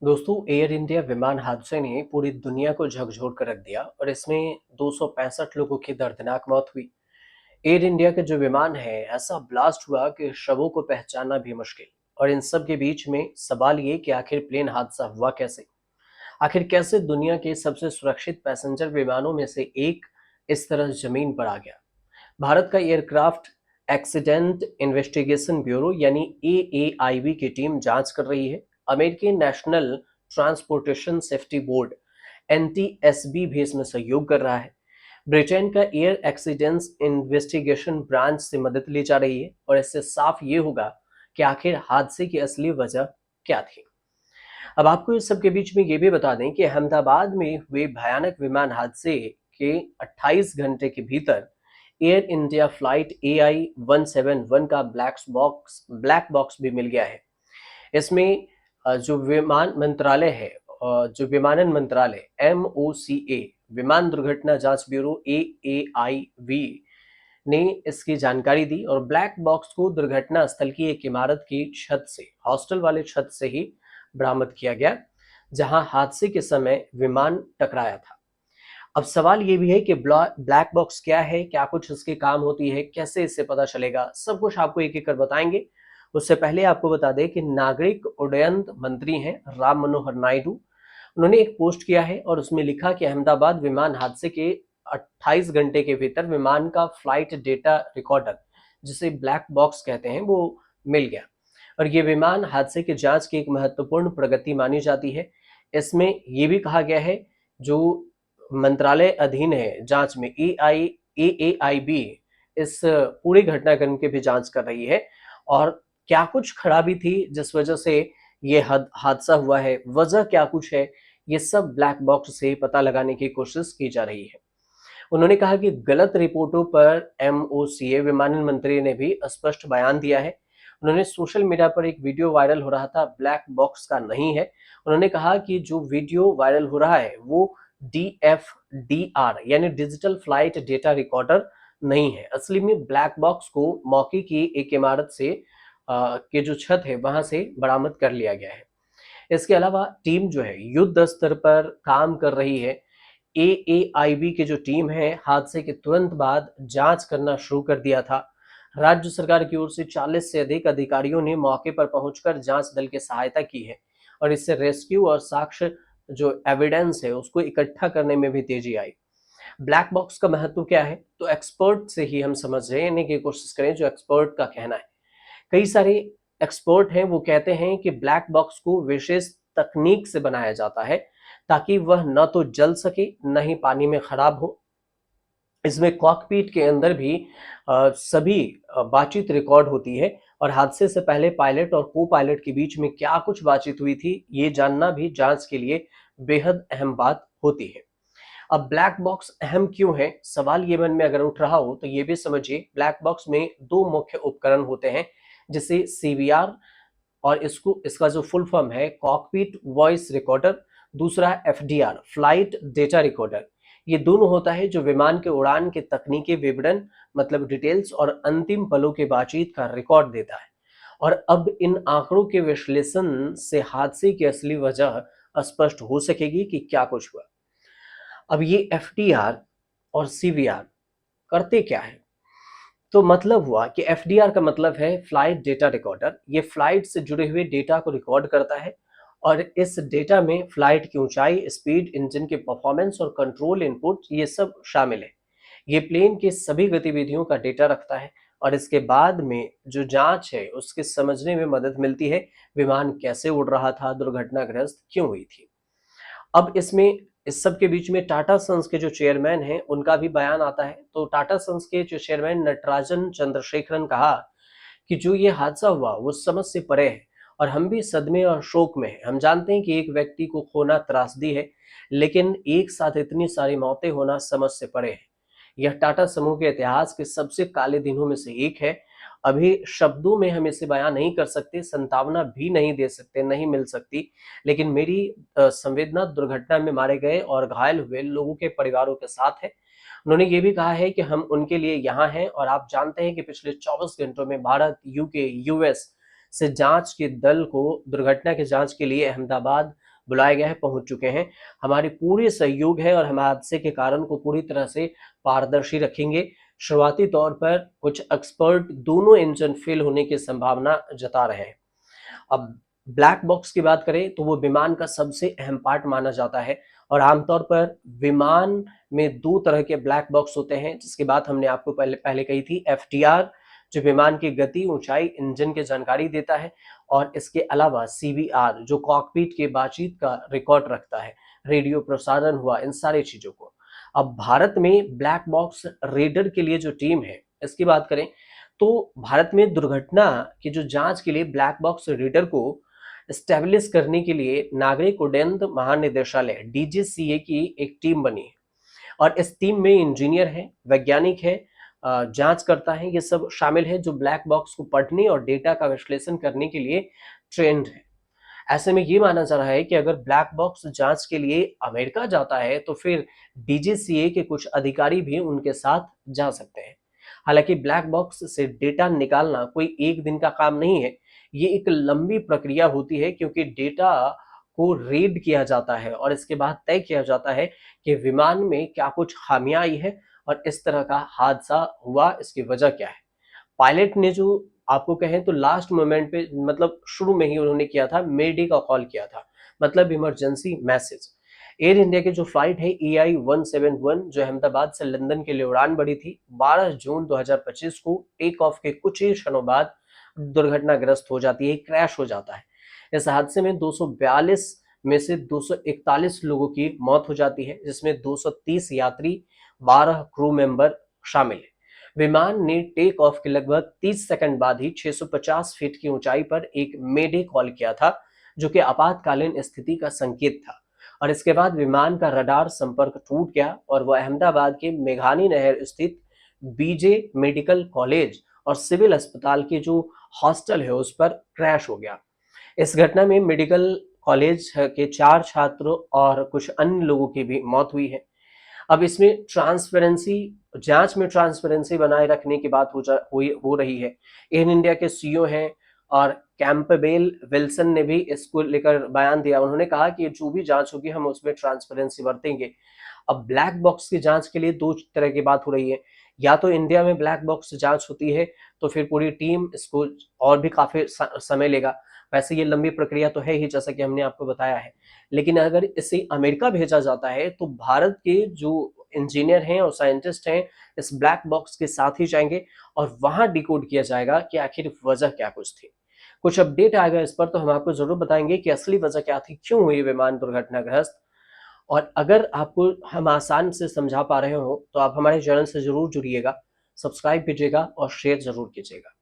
दोस्तों, air India विमान हादसे ने पूरी दुनिया को झकझोर कर रख दिया और इसमें 265 लोगों की दर्दनाक मौत हुई। एयर इंडिया के जो विमान है, ऐसा ब्लास्ट हुआ कि शवों को पहचानना भी मुश्किल। और इन सब के बीच में सवाल ये कि आखिर प्लेन हादसा हुआ कैसे। आखिर कैसे दुनिया के सबसे सुरक्षित पैसेंजर विमानों में से एक इस तरह जमीन पर आ गया। भारत का एयरक्राफ्ट एक्सीडेंट इन्वेस्टिगेशन ब्यूरो यानी एएआईबी की टीम जांच कर रही है। अमेरिकी national transportation safety board NTSB भी इसमें सहयोग कर रहा है। ब्रिटेन का एयर एक्सीडेंट्स इन्वेस्टिगेशन ब्रांच से मदद ली जा रही है और इससे साफ ये होगा कि आखिर हादसे की असली वजह क्या थी। अब आपको इस सब के बीच में ये भी बता दें कि अहमदाबाद में हुए भयानक विमान हादसे के 28 घंटे के भीतर एयर इंडिया फ्लाइट AI-171 का ब्लैक बॉक्स भी मिल गया है। इसमें जो विमानन मंत्रालय MOCA, विमान दुर्घटना जांच ब्यूरो AAIV ने इसकी जानकारी दी और ब्लैक बॉक्स को दुर्घटना स्थल की एक इमारत की छत से, हॉस्टल वाले छत से ही बरामद किया गया, जहां हादसे के समय विमान टकराया था। अब सवाल ये भी है कि ब्लैक बॉक्स क्या है, क्या कुछ इसके काम होती है, कैसे इससे पता चलेगा, सब कुछ आपको एक एक कर बताएंगे। उससे पहले आपको बता दें कि नागरिक उड्डयन मंत्री हैं राम मनोहर नायडू। उन्होंने एक पोस्ट किया है और उसमें लिखा कि अहमदाबाद विमान हादसे के 28 घंटे के भीतर विमान का फ्लाइट डेटा रिकॉर्डर, जिसे ब्लैक बॉक्स कहते हैं, वो मिल गया। और ये विमान हादसे की जांच की एक महत्वपूर्ण प्रगति मानी जाती है। इसमें ये भी कहा गया है, जो मंत्रालय अधीन है जांच में, एआईबी इस पूरे घटनाक्रम की भी जांच कर रही है और क्या कुछ खराबी थी जिस वजह से ये हादसा हुआ है, वजह क्या कुछ है, ये सब ब्लैक बॉक्स से पता लगाने की कोशिश की जा रही है। उन्होंने कहा कि गलत रिपोर्टों पर MOCA विमानन मंत्री ने भी स्पष्ट बयान दिया है। उन्होंने सोशल मीडिया पर एक वीडियो वायरल हो रहा था, ब्लैक बॉक्स का नहीं है। उन्होंने कहा कि जो वीडियो वायरल हो रहा है वो DFDR यानी डिजिटल फ्लाइट डेटा रिकॉर्डर नहीं है। असली में ब्लैक बॉक्स को मौके की एक इमारत से के जो छत है वहां से बरामद कर लिया गया है। इसके अलावा टीम जो है युद्ध स्तर पर काम कर रही है। एएआईबी की जो टीम है, हादसे के तुरंत बाद जांच करना शुरू कर दिया था। राज्य सरकार की ओर से 40 से अधिक अधिकारियों ने मौके पर पहुंचकर जांच दल की सहायता की है और इससे रेस्क्यू और साक्ष्य जो एविडेंस है उसको इकट्ठा करने में भी तेजी आई। ब्लैक बॉक्स का महत्व क्या है, तो एक्सपर्ट से ही हम समझने की कोशिश करें जो एक्सपर्ट का कहना है। कई सारे एक्सपर्ट हैं, वो कहते हैं कि ब्लैक बॉक्स को विशेष तकनीक से बनाया जाता है ताकि वह न तो जल सके न ही पानी में खराब हो। इसमें कॉकपीट के अंदर भी सभी बातचीत रिकॉर्ड होती है और हादसे से पहले पायलट और को पायलट के बीच में क्या कुछ बातचीत हुई थी, ये जानना भी जांच के लिए बेहद अहम बात होती है। अब ब्लैक बॉक्स अहम क्यों है, सवाल ये मन में अगर उठ रहा हो तो ये भी समझिए, ब्लैक बॉक्स में दो मुख्य उपकरण होते हैं, जिसे CVR और इसका जो फुल फॉर्म है कॉकपिट वॉइस रिकॉर्डर, दूसरा FDR फ्लाइट डेटा रिकॉर्डर। ये दोनों होता है जो विमान के उड़ान के तकनीकी विवरण, मतलब डिटेल्स और अंतिम पलों की बातचीत का रिकॉर्ड देता है। और अब इन आंकड़ों के विश्लेषण से हादसे की असली वजह स्पष्ट हो सकेगी कि क्या कुछ हुआ। अब ये FDR और CVR करते क्या है, तो मतलब हुआ कि FDR का मतलब है फ्लाइट डेटा रिकॉर्डर। ये फ्लाइट से जुड़े हुए डेटा को रिकॉर्ड करता है और इस डेटा में फ्लाइट की ऊंचाई, स्पीड, इंजन के परफॉर्मेंस और कंट्रोल इनपुट ये सब शामिल है। ये प्लेन की सभी गतिविधियों का डेटा रखता है और इसके बाद में जो जांच है उसके समझने में मदद मिलती है, विमान कैसे उड़ रहा था, दुर्घटनाग्रस्त क्यों हुई थी। अब इसमें इस सब के बीच में टाटा सन्स के जो चेयरमैन हैं उनका भी बयान आता है। तो टाटा सन्स के जो चेयरमैन नटराजन चंद्रशेखरन कहा कि जो ये हादसा हुआ वो समझ से परे है और हम भी सदमे और शोक में हैं। हम जानते हैं कि एक व्यक्ति को खोना त्रासदी है, लेकिन एक साथ इतनी सारी मौतें होना समझ से परे है। यह टाटा समूह के इतिहास के सबसे काले दिनों में से एक है। अभी शब्दों में हम इसे बयान नहीं कर सकते, संतावना भी नहीं दे सकते, नहीं मिल सकती, लेकिन मेरी संवेदना दुर्घटना में मारे गए और घायल हुए लोगों के परिवारों के साथ है। उन्होंने ये भी कहा है कि हम उनके लिए यहाँ हैं और आप जानते हैं कि पिछले 24 घंटों में भारत, UK, US से जांच के दल को दुर्घटना की जांच के लिए अहमदाबाद बुलाया गया है, पहुंच चुके हैं। हमारी पूरी सहयोग है और हम हादसे के कारण को पूरी तरह से पारदर्शी रखेंगे। शुरुआती तौर पर कुछ एक्सपर्ट दोनों इंजन फेल होने की संभावना जता रहे हैं। अब ब्लैक बॉक्स की बात करें तो वो विमान का सबसे अहम पार्ट माना जाता है और आमतौर पर विमान में दो तरह के ब्लैक बॉक्स होते हैं, जिसकी बात हमने आपको पहले पहले कही थी। एफटीआर जो विमान की गति, ऊंचाई, इंजन की जानकारी देता है, और इसके अलावा सीबीआर जो कॉकपिट के बातचीत का रिकॉर्ड रखता है, रेडियो प्रसारण हुआ, इन सारी चीजों को। अब भारत में ब्लैक बॉक्स रेडर के लिए जो टीम है, इसकी बात करें तो भारत में दुर्घटना की जो जांच के लिए ब्लैक बॉक्स रीडर को स्टेब्लिश करने के लिए नागरिक उड्डयन महानिदेशालय डीजीसीए की एक टीम बनी है, और इस टीम में इंजीनियर है, वैज्ञानिक है, जांच करता है, ये सब शामिल है जो ब्लैक बॉक्स को पढ़ने और डेटा का विश्लेषण करने के लिए ट्रेंड है। ऐसे में ये माना जा रहा है कि अगर ब्लैक बॉक्स जांच के लिए अमेरिका जाता है तो फिर डीजीसीए के कुछ अधिकारी भी उनके साथ जा सकते हैं। हालांकि ब्लैक बॉक्स से डेटा निकालना कोई एक दिन का काम नहीं है, ये एक लंबी प्रक्रिया होती है, क्योंकि डेटा को रीड किया जाता है और इसके बाद तय किया जाता है कि विमान में क्या कुछ खामियां आई है और इस तरह का हादसा हुआ, इसकी वजह क्या है। पायलट ने जो आपको कहें तो लास्ट मोमेंट पे, मतलब शुरू में ही उन्होंने किया था, मेडे का कॉल किया था, मतलब इमरजेंसी मैसेज। एयर इंडिया की जो फ्लाइट है EI-171 जो अहमदाबाद से लंदन के लिए उड़ान भरी थी, 12 जून 2025 को टेक ऑफ के कुछ ही क्षणों बाद दुर्घटनाग्रस्त हो जाती है, क्रैश हो जाता है। इस हादसे में 242 में से 241 लोगों की मौत हो जाती है, जिसमें 230 यात्री, 12 क्रू मेंबर शामिल है। विमान ने टेक ऑफ के लगभग 30 सेकंड बाद ही 650 फीट की ऊंचाई पर एक मेडे कॉल किया था, जो कि आपातकालीन स्थिति का संकेत था। और इसके बाद विमान का रडार संपर्क टूट गया और वह अहमदाबाद के मेघानी नहर स्थित बीजे मेडिकल कॉलेज और सिविल अस्पताल के जो हॉस्टल है उस पर क्रैश हो गया। इस घटना में मेडिकल कॉलेज के 4 छात्रों और कुछ अन्य लोगों की भी मौत हुई है। अब इसमें ट्रांसपेरेंसी, जांच में ट्रांसपेरेंसी बनाए रखने की बात हो रही है। एयर इंडिया के सीईओ हैं और कैंपबेल विल्सन ने भी इसको लेकर बयान दिया। उन्होंने कहा कि जो भी जांच होगी हम उसमें ट्रांसपेरेंसी बरतेंगे। अब ब्लैक बॉक्स की जांच के लिए दो तरह की बात हो रही है, या तो इंडिया में ब्लैक बॉक्स जांच होती है तो फिर पूरी टीम इसको, और भी काफी समय लेगा। वैसे ये लंबी प्रक्रिया तो है ही, जैसा कि हमने आपको बताया है। लेकिन अगर इसे अमेरिका भेजा जाता है तो भारत के जो इंजीनियर हैं और साइंटिस्ट हैं इस ब्लैक बॉक्स के साथ ही जाएंगे और वहां डिकोड किया जाएगा कि आखिर वजह क्या कुछ थी। कुछ अपडेट आएगा इस पर तो हम आपको जरूर बताएंगे कि असली वजह क्या थी, क्यों हुई विमान दुर्घटनाग्रस्त। और अगर आपको हम आसान से समझा पा रहे हो तो आप हमारे चैनल से जरूर जुड़िएगा, सब्सक्राइब कीजिएगा और शेयर जरूर कीजिएगा।